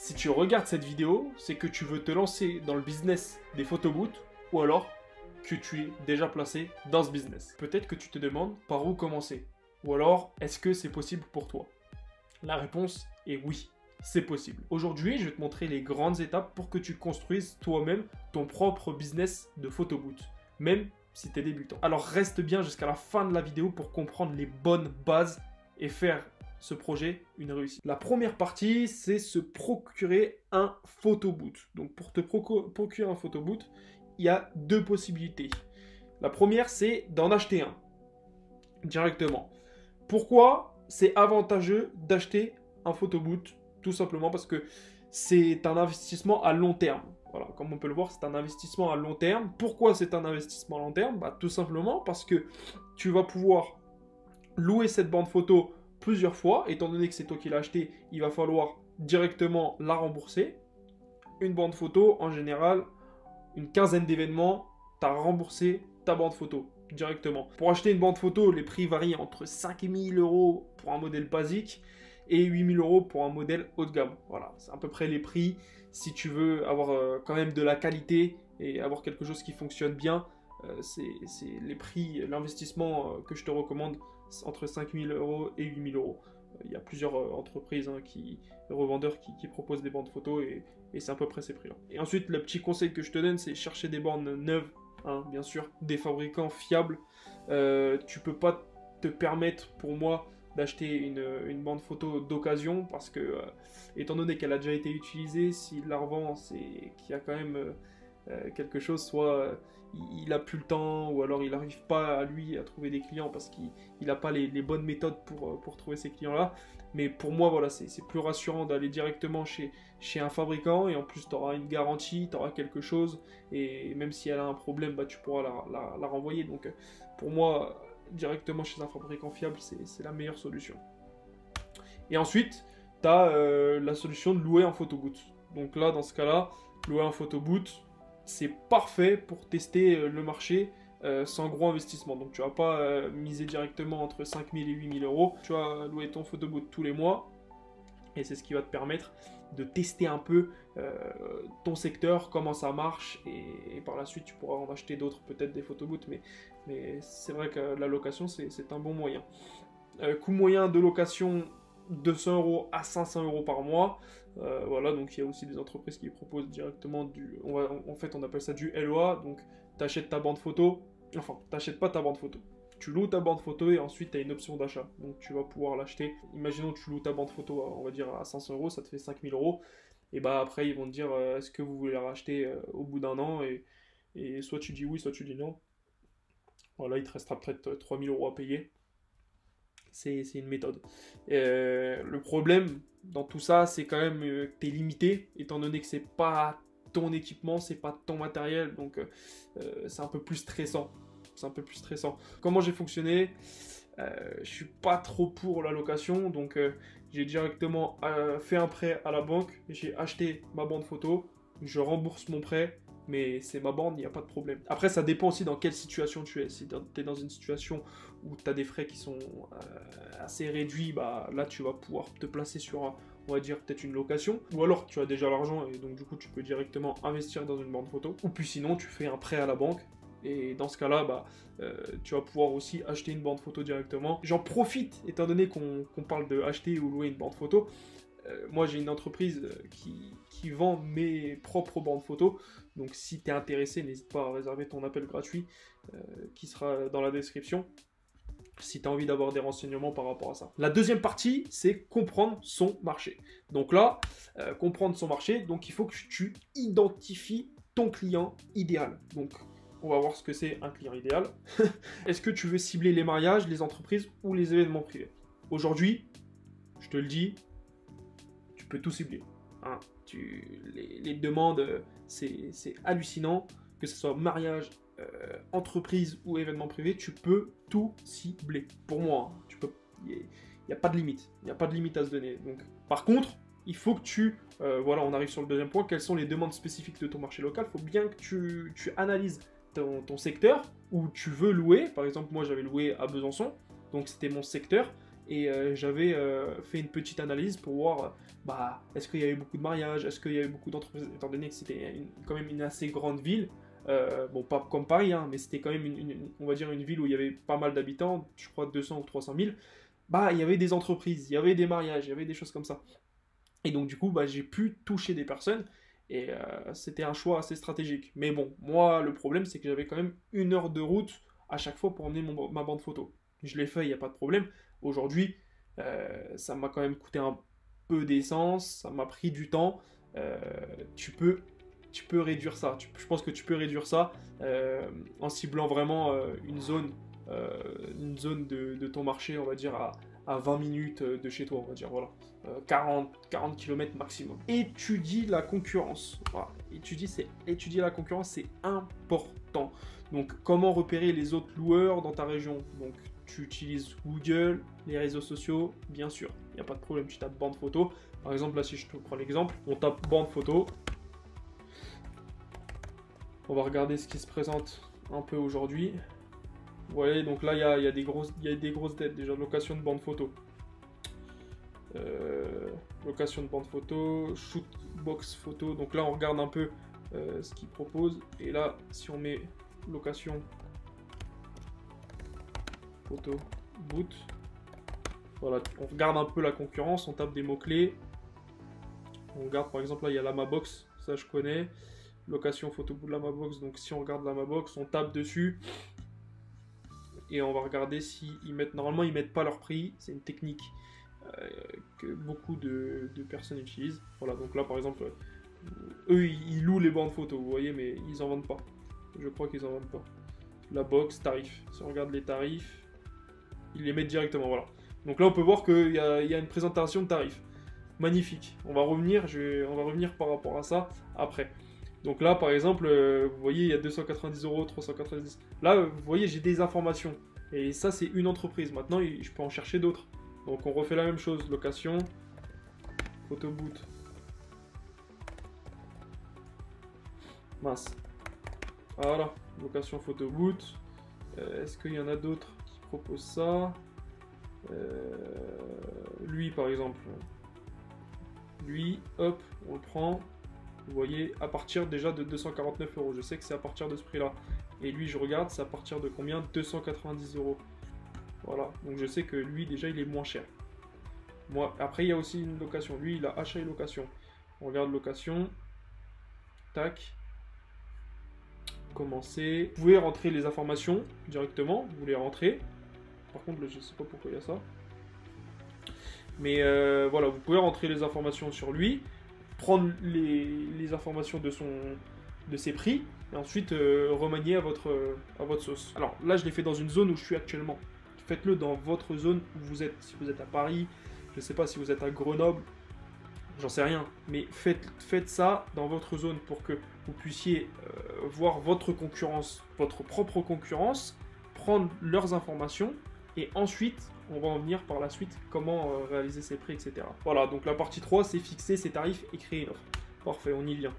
Si tu regardes cette vidéo, c'est que tu veux te lancer dans le business des photobooths ou alors que tu es déjà placé dans ce business. Peut-être que tu te demandes par où commencer. Ou alors, est-ce que c'est possible pour toi? La réponse est oui, c'est possible. Aujourd'hui, je vais te montrer les grandes étapes pour que tu construises toi-même ton propre business de photobooth, même si tu es débutant. Alors reste bien jusqu'à la fin de la vidéo pour comprendre les bonnes bases et faire ce projet une réussite. La première partie, c'est se procurer un photobooth. Donc pour te procurer un photobooth, il y a deux possibilités. La première, c'est d'en acheter un directement. Pourquoi c'est avantageux d'acheter un photobooth? Tout simplement parce que c'est un investissement à long terme. Voilà, comme on peut le voir, c'est un investissement à long terme. Pourquoi c'est un investissement à long terme? Tout simplement parce que tu vas pouvoir louer cette bande photo plusieurs fois. Étant donné que c'est toi qui l'as acheté, il va falloir directement la rembourser. Une bande photo, en général, une quinzaine d'événements, tu as remboursé ta bande photo directement. Pour acheter une bande photo, les prix varient entre 5 000 € pour un modèle basique et 8 000 € pour un modèle haut de gamme. Voilà, c'est à peu près les prix. Si tu veux avoir quand même de la qualité et avoir quelque chose qui fonctionne bien, c'est les prix, l'investissement que je te recommande, entre 5 000 € et 8 000 €. Il y a plusieurs entreprises, revendeurs qui proposent des bandes photos et c'est à peu près ces prix-là. Et ensuite, le petit conseil que je te donne, c'est chercher des bornes neuves, bien sûr, des fabricants fiables. Tu peux pas te permettre, pour moi, d'acheter une bande photo d'occasion parce que, étant donné qu'elle a déjà été utilisée, s'il la revend, c'est qu'il y a quand même quelque chose, soit il a plus le temps ou alors il n'arrive pas à lui à trouver des clients parce qu'il n'a pas les bonnes méthodes pour trouver ces clients-là. Mais pour moi, voilà, c'est plus rassurant d'aller directement chez un fabricant et en plus tu auras une garantie, tu auras quelque chose et même si elle a un problème, tu pourras la renvoyer. Donc pour moi, directement chez un fabricant fiable, c'est la meilleure solution. Et ensuite, tu as la solution de louer un photobooth. Donc là, dans ce cas-là, louer un photobooth, c'est parfait pour tester le marché sans gros investissement. Donc tu vas pas miser directement entre 5 000 et 8 000 €. Tu vas louer ton photobooth tous les mois et c'est ce qui va te permettre de tester un peu ton secteur, comment ça marche et par la suite tu pourras en acheter d'autres, peut-être des photobooths, mais c'est vrai que la location c'est un bon moyen. Coût moyen de location 200 € à 500 € par mois. Voilà, donc il y a aussi des entreprises qui proposent directement en fait on appelle ça du LOA, donc tu achètes ta bande photo, enfin tu n'achètes pas ta bande photo, tu loues ta bande photo et ensuite tu as une option d'achat, donc tu vas pouvoir l'acheter. Imaginons que tu loues ta bande photo on va dire à 500 €, ça te fait 5 000 €, et après ils vont te dire est-ce que vous voulez la racheter au bout d'un an, et soit tu dis oui, soit tu dis non. Voilà, il te restera peut-être 3 000 € à payer. C'est une méthode. Le problème dans tout ça, c'est quand même que tu es limité, étant donné que c'est pas ton équipement, c'est pas ton matériel, donc c'est un peu plus stressant. C'est un peu plus stressant. Comment j'ai fonctionné? Je suis pas trop pour la location, donc j'ai directement fait un prêt à la banque, j'ai acheté ma bande photo, je rembourse mon prêt, mais c'est ma bande, il n'y a pas de problème. Après, ça dépend aussi dans quelle situation tu es. Si tu es dans une situation où tu as des frais qui sont assez réduits, là tu vas pouvoir te placer sur, on va dire, peut-être une location. Ou alors tu as déjà l'argent et donc du coup tu peux directement investir dans une bande photo. Ou puis sinon tu fais un prêt à la banque. Et dans ce cas-là, tu vas pouvoir aussi acheter une bande photo directement. J'en profite, étant donné qu'on parle de acheter ou louer une bande photo. Moi j'ai une entreprise qui vend mes propres bandes photos, donc si tu es intéressé, n'hésite pas à réserver ton appel gratuit qui sera dans la description si tu as envie d'avoir des renseignements par rapport à ça. La deuxième partie, c'est comprendre son marché. Donc là, comprendre son marché, donc il faut que tu identifies ton client idéal. Donc on va voir ce que c'est un client idéal. Est-ce que tu veux cibler les mariages, les entreprises ou les événements privés? Aujourd'hui, je te le dis, tu peux tout cibler. Les demandes, c'est hallucinant, que ce soit mariage, entreprise ou événement privé, tu peux tout cibler. Pour moi, il n'y a pas de limite. Il n'y a pas de limite à se donner. Donc, par contre, il faut que voilà, on arrive sur le deuxième point. Quelles sont les demandes spécifiques de ton marché local? Il faut bien que tu analyses ton secteur où tu veux louer. Par exemple, moi, j'avais loué à Besançon, donc c'était mon secteur. et j'avais fait une petite analyse pour voir bah, est-ce qu'il y avait beaucoup de mariages, est-ce qu'il y avait beaucoup d'entreprises, étant donné que c'était quand même une assez grande ville. Bon, pas comme Paris, hein, mais c'était quand même on va dire une ville où il y avait pas mal d'habitants, je crois 200 ou 300 000. Bah, il y avait des entreprises, il y avait des mariages, il y avait des choses comme ça. Et donc, du coup, bah, j'ai pu toucher des personnes. Et c'était un choix assez stratégique. Mais bon, moi, le problème, c'est que j'avais quand même 1 heure de route à chaque fois pour emmener ma bande photo. Je l'ai fait, il n'y a pas de problème. Aujourd'hui, ça m'a quand même coûté un peu d'essence, ça m'a pris du temps. Euh, tu peux réduire ça. Je pense que tu peux réduire ça en ciblant vraiment une zone de ton marché, on va dire, à 20 minutes de chez toi, on va dire, voilà. 40 km maximum. Étudie la concurrence. Voilà. Étudier la concurrence, c'est important. Donc, comment repérer les autres loueurs dans ta région? Donc, tu utilises Google, les réseaux sociaux, bien sûr. Il n'y a pas de problème, tu tapes bande photo. Par exemple, là, si je te prends l'exemple, on tape bande photo. On va regarder ce qui se présente un peu aujourd'hui. Vous voyez, donc là, il y a des grosses dettes déjà, location de bande photo. Location de bande photo, shootbox photo. Donc là, on regarde un peu ce qu'ils proposent. Et là, si on met location photo boot, voilà, on regarde un peu la concurrence, on tape des mots-clés. On regarde par exemple, là, il y a Lamabox, ça je connais. Location photo boot Lamabox. Donc si on regarde Lamabox, on tape dessus. Et on va regarder si ils mettent. Normalement, ils mettent pas leur prix. C'est une technique que beaucoup de personnes utilisent. Voilà, donc là par exemple, eux ils louent les bandes photos, vous voyez, mais ils en vendent pas. Je crois qu'ils en vendent pas. La box, tarif. Si on regarde les tarifs, ils les mettent directement, voilà. Donc là on peut voir qu'il y a une présentation de tarifs. Magnifique. On va revenir par rapport à ça après. Donc là par exemple, vous voyez, il y a 290 €, 390. Là, vous voyez, j'ai des informations. Et ça, c'est une entreprise. Maintenant, je peux en chercher d'autres. Donc on refait la même chose, location, photo boot. Mince. Voilà, location photo boot. Est-ce qu'il y en a d'autres qui proposent ça? Lui par exemple. Lui, hop, on le prend. Vous voyez, à partir déjà de 249 €. Je sais que c'est à partir de ce prix-là. Et lui, je regarde, c'est à partir de combien? 290 €. Voilà, donc je sais que lui déjà il est moins cher. Moi, après il y a aussi une location. Lui il a achat et location. On regarde location. Tac. Commencer. Vous pouvez rentrer les informations directement. Vous les rentrez. Par contre, là, je sais pas pourquoi il y a ça. Mais voilà, vous pouvez rentrer les informations sur lui. Prendre les informations de ses prix. Et ensuite remanier à votre sauce. Alors là, je l'ai fait dans une zone où je suis actuellement. Faites-le dans votre zone où vous êtes. Si vous êtes à Paris, je ne sais pas si vous êtes à Grenoble, j'en sais rien. Mais faites ça dans votre zone pour que vous puissiez voir votre concurrence, votre propre concurrence, prendre leurs informations et ensuite, on va en venir par la suite comment réaliser ses prix, etc. Voilà, donc la partie 3, c'est fixer ses tarifs et créer une offre. Parfait, on y vient.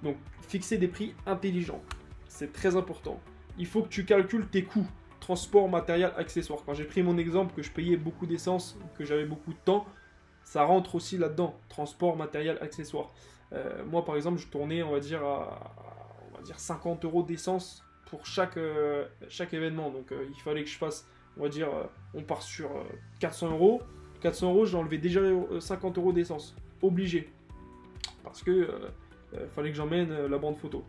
Donc, fixer des prix intelligents. C'est très important. Il faut que tu calcules tes coûts. Transport, matériel, accessoires. Quand j'ai pris mon exemple que je payais beaucoup d'essence, que j'avais beaucoup de temps, ça rentre aussi là-dedans. Transport, matériel, accessoires. Moi, par exemple, je tournais, on va dire 50 € d'essence pour chaque événement. Donc, il fallait que je fasse, on va dire, on part sur 400 €. 400 €, j'ai enlevé déjà 50 € d'essence. Obligé. Parce que fallait que j'emmène la bande photo.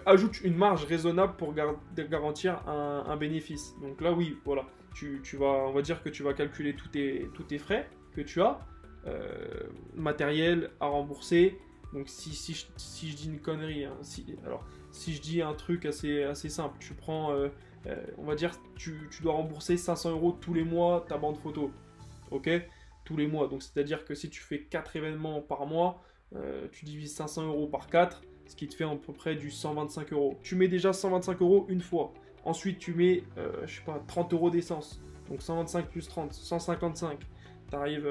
Ajoute une marge raisonnable pour garantir un bénéfice. Donc là, oui, voilà. On va dire que tu vas calculer tous tes frais que tu as. Matériel à rembourser. Donc si je dis une connerie, hein, si je dis un truc assez simple, tu prends, on va dire, tu dois rembourser 500 € tous les mois ta bande photo. Ok? Tous les mois. Donc c'est-à-dire que si tu fais 4 événements par mois, tu divises 500 € par 4, ce qui te fait à peu près du 125 €. Tu mets déjà 125 € une fois. Ensuite, tu mets, je sais pas, 30 € d'essence. Donc 125 plus 30, 155. Tu arrives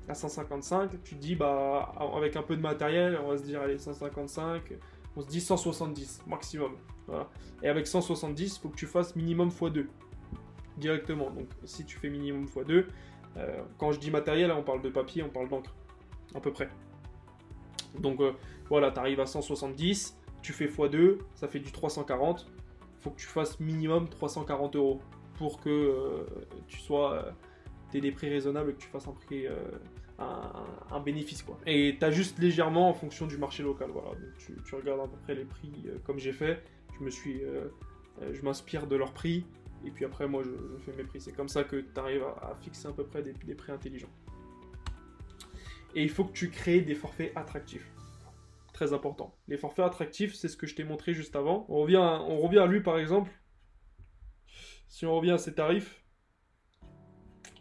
à 155. Tu te dis, bah, avec un peu de matériel, on va se dire, allez, 155. On se dit 170 maximum. Voilà. Et avec 170, il faut que tu fasses minimum x2. Directement. Donc si tu fais minimum x2, Quand je dis matériel, on parle de papier, on parle d'encre, à peu près. Donc voilà, tu arrives à 170, tu fais x2, ça fait du 340. Il faut que tu fasses minimum 340 € pour que tu sois, t'aies des prix raisonnables et que tu fasses un prix, un bénéfice, quoi. Et tu ajustes légèrement en fonction du marché local. Voilà. Donc tu regardes à peu près les prix comme j'ai fait. Je m'inspire de leurs prix. Et puis après, moi, je fais mes prix. C'est comme ça que tu arrives à fixer à peu près des prix intelligents. Et il faut que tu crées des forfaits attractifs. Très important. Les forfaits attractifs, c'est ce que je t'ai montré juste avant. On revient à lui, par exemple. Si on revient à ses tarifs,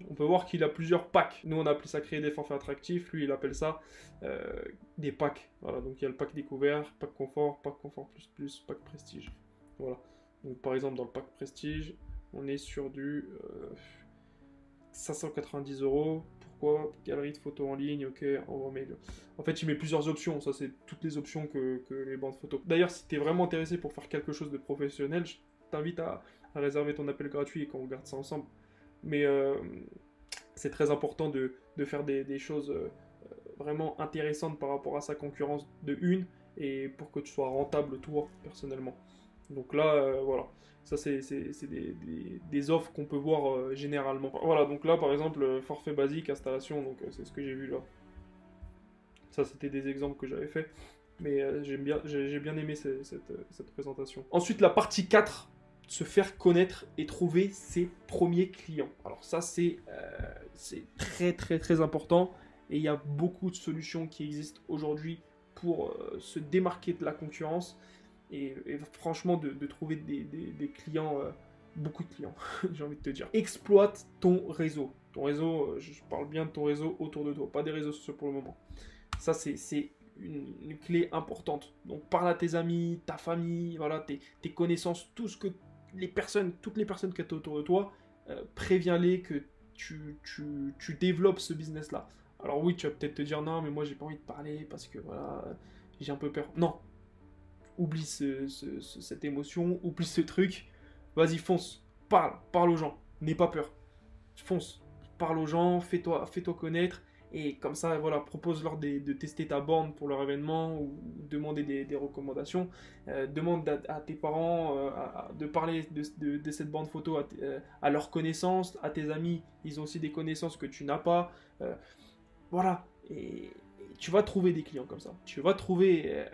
on peut voir qu'il a plusieurs packs. Nous, on appelle ça créer des forfaits attractifs. Lui, il appelle ça des packs. Voilà, donc il y a le pack découvert, pack confort plus, pack prestige. Voilà. Donc par exemple, dans le pack prestige, on est sur du 590 €. Pourquoi? Galerie de photos en ligne, ok, envoie mail. En fait, il met plusieurs options. Ça, c'est toutes les options que les bandes photos. D'ailleurs, si tu es vraiment intéressé pour faire quelque chose de professionnel, je t'invite à réserver ton appel gratuit et qu'on regarde ça ensemble. Mais c'est très important de faire des choses vraiment intéressantes par rapport à sa concurrence de une, et pour que tu sois rentable toi, personnellement. Donc là, voilà. Ça, c'est des offres qu'on peut voir généralement. Voilà, donc là, par exemple, forfait basique, installation, donc c'est ce que j'ai vu là. Ça, c'était des exemples que j'avais fait. Mais j'ai bien aimé cette présentation. Ensuite, la partie 4, se faire connaître et trouver ses premiers clients. Alors ça, c'est très, très, très important. Et il y a beaucoup de solutions qui existent aujourd'hui pour se démarquer de la concurrence. Et franchement, de trouver des clients, beaucoup de clients, j'ai envie de te dire. Exploite ton réseau. Ton réseau, je parle bien de ton réseau autour de toi, pas des réseaux sociaux pour le moment. Ça, c'est une clé importante. Donc, parle à tes amis, ta famille, voilà, tes connaissances, toutes les personnes qui sont autour de toi, préviens-les que tu développes ce business-là. Alors oui, tu vas peut-être te dire, non, mais moi, j'ai pas envie de parler parce que, voilà, j'ai un peu peur. Non. Oublie cette émotion, oublie ce truc. Vas-y, fonce. Parle aux gens. N'aie pas peur. Fonce. Parle aux gens, fais-toi connaître. Et comme ça, voilà, propose-leur de tester ta borne pour leur événement ou demander des recommandations. Demande à tes parents de parler de cette borne photo à leurs connaissances, à tes amis. Ils ont aussi des connaissances que tu n'as pas. Voilà. Et tu vas trouver des clients comme ça. Tu vas trouver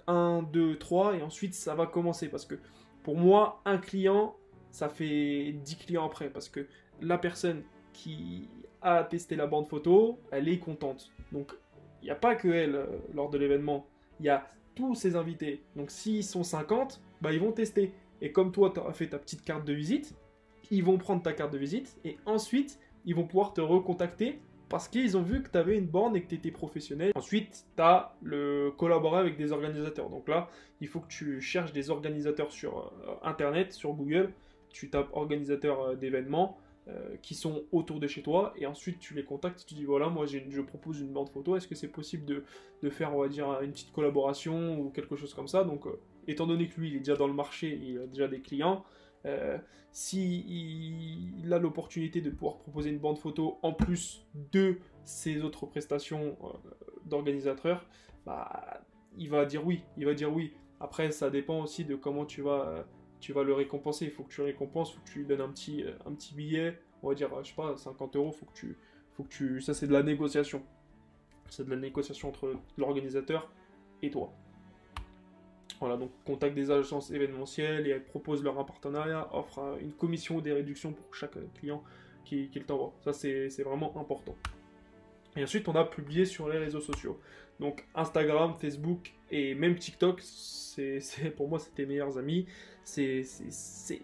1, 2, 3 et ensuite ça va commencer. Parce que pour moi, un client, ça fait 10 clients après. Parce que la personne qui a testé la bande photo, elle est contente. Donc, il n'y a pas que elle lors de l'événement. Il y a tous ses invités. Donc, s'ils sont 50, bah, ils vont tester. Et comme toi, tu as fait ta petite carte de visite, ils vont prendre ta carte de visite et ensuite, ils vont pouvoir te recontacter parce qu'ils ont vu que tu avais une borne et que tu étais professionnel. Ensuite, tu as collaboré avec des organisateurs. Donc là, il faut que tu cherches des organisateurs sur Internet, sur Google. Tu tapes organisateur d'événements qui sont autour de chez toi, et ensuite tu les contactes, tu dis voilà, moi je propose une bande photo, est-ce que c'est possible de faire, on va dire, une petite collaboration ou quelque chose comme ça. Donc étant donné que lui il est déjà dans le marché, il a déjà des clients, si il a l'opportunité de pouvoir proposer une bande photo en plus de ses autres prestations d'organisateur, bah, il va dire oui. Après, ça dépend aussi de comment tu vas le récompenser. Il faut que tu le récompenses, il faut que tu lui donnes un petit billet, on va dire, je sais pas, 50 €. Ça, c'est de la négociation. C'est de la négociation entre l'organisateur et toi. Voilà, donc contacte des agences événementielles et elles proposent leur un partenariat, offre une commission ou des réductions pour chaque client qu'ils t'envoient. Ça, c'est vraiment important. Et ensuite, on a publié sur les réseaux sociaux. Donc Instagram, Facebook et même TikTok, pour moi, c'est tes meilleurs amis. C'est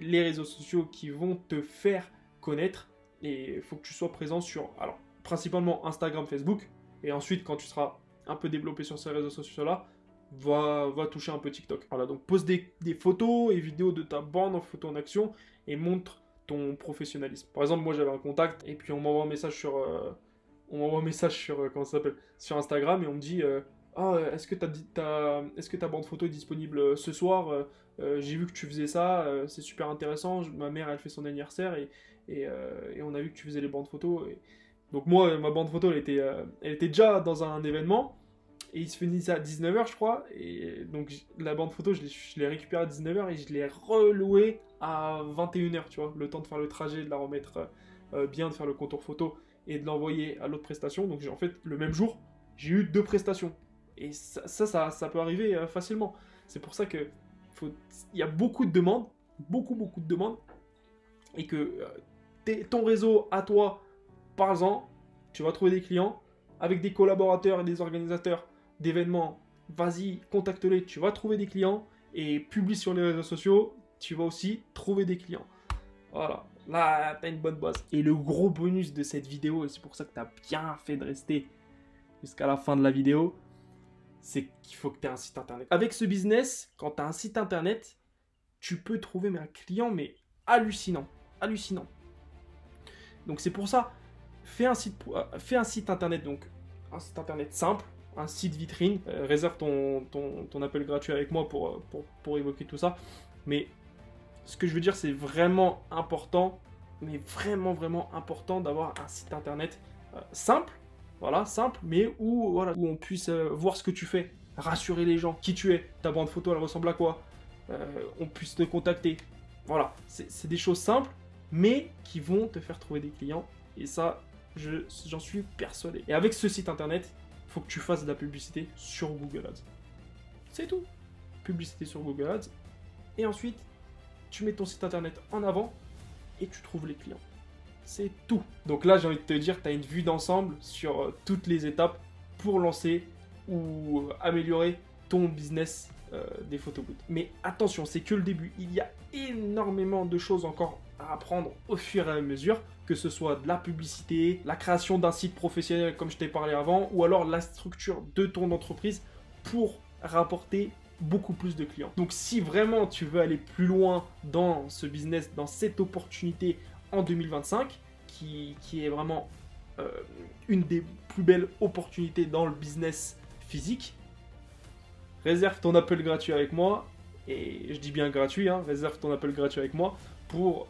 les réseaux sociaux qui vont te faire connaître. Et il faut que tu sois présent sur, alors, principalement Instagram, Facebook. Et ensuite, quand tu seras un peu développé sur ces réseaux sociaux-là, va toucher un peu TikTok. Voilà, donc pose des photos et vidéos de ta bande en photo en action et montre ton professionnalisme. Par exemple, moi, j'avais un contact et puis on m'envoie un message sur... comment ça s'appelle, sur Instagram, et on me dit est-ce que ta bande photo est disponible ce soir, j'ai vu que tu faisais ça, c'est super intéressant, ma mère elle fait son anniversaire et on a vu que tu faisais les bandes photos, et Donc moi, ma bande photo, elle était déjà dans un événement. Et il se finissait à 19h, je crois. Et donc la bande photo, je l'ai récupérée à 19h et je l'ai relouée à 21h, tu vois. Le temps de faire le trajet, de la remettre bien, de faire le contour photo et de l'envoyer à l'autre prestation. Donc en fait, le même jour, j'ai eu 2 prestations. Et ça peut arriver facilement. C'est pour ça que il y a beaucoup de demandes, beaucoup de demandes. Et que ton réseau à toi, parle-en, tu vas trouver des clients avec des collaborateurs et des organisateurs d'événements, vas-y, contacte-les, tu vas trouver des clients et publie sur les réseaux sociaux, tu vas aussi trouver des clients. Voilà, là, t'as une bonne base. Et le gros bonus de cette vidéo, et c'est pour ça que t'as bien fait de rester jusqu'à la fin de la vidéo, c'est qu'il faut que tu aies un site internet. Avec ce business, quand tu as un site internet, tu peux trouver un client, mais hallucinant, hallucinant. Donc c'est pour ça, fais un site internet, donc un site internet simple, un site vitrine, réserve ton appel gratuit avec moi pour évoquer tout ça. Mais ce que je veux dire, c'est vraiment important, mais vraiment important d'avoir un site internet simple, voilà, simple, mais où on puisse voir ce que tu fais, rassurer les gens, qui tu es, ta bande photo, elle ressemble à quoi, on puisse te contacter. Voilà, c'est des choses simples, mais qui vont te faire trouver des clients. Et ça, j'en suis persuadé. Et avec ce site internet, il faut que tu fasses de la publicité sur Google Ads. C'est tout. Publicité sur Google Ads. Et ensuite, tu mets ton site internet en avant et tu trouves les clients. C'est tout. Donc là, j'ai envie de te dire, tu as une vue d'ensemble sur toutes les étapes pour lancer ou améliorer ton business des photobooths. Mais attention, c'est que le début. Il y a énormément de choses encore à apprendre au fur et à mesure, que ce soit de la publicité, la création d'un site professionnel comme je t'ai parlé avant, ou alors la structure de ton entreprise pour rapporter beaucoup plus de clients. Donc si vraiment tu veux aller plus loin dans ce business, dans cette opportunité en 2025, qui est vraiment une des plus belles opportunités dans le business physique, réserve ton appel gratuit avec moi, et je dis bien gratuit, hein, réserve ton appel gratuit avec moi pour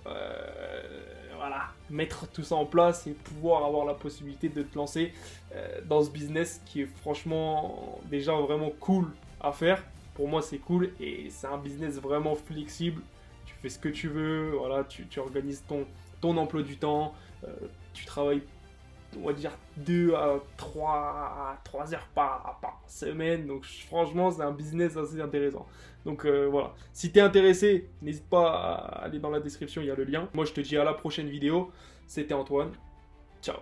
voilà, mettre tout ça en place et pouvoir avoir la possibilité de te lancer dans ce business qui est franchement déjà vraiment cool à faire. Pour moi, c'est cool et c'est un business vraiment flexible. Tu fais ce que tu veux, voilà, tu organises ton emploi du temps, tu travailles, on va dire, 2 à 3 heures par semaine. Donc franchement, c'est un business assez intéressant. Donc voilà, si tu es intéressé, n'hésite pas à aller dans la description, il y a le lien. Moi, je te dis à la prochaine vidéo. C'était Antoine. Ciao.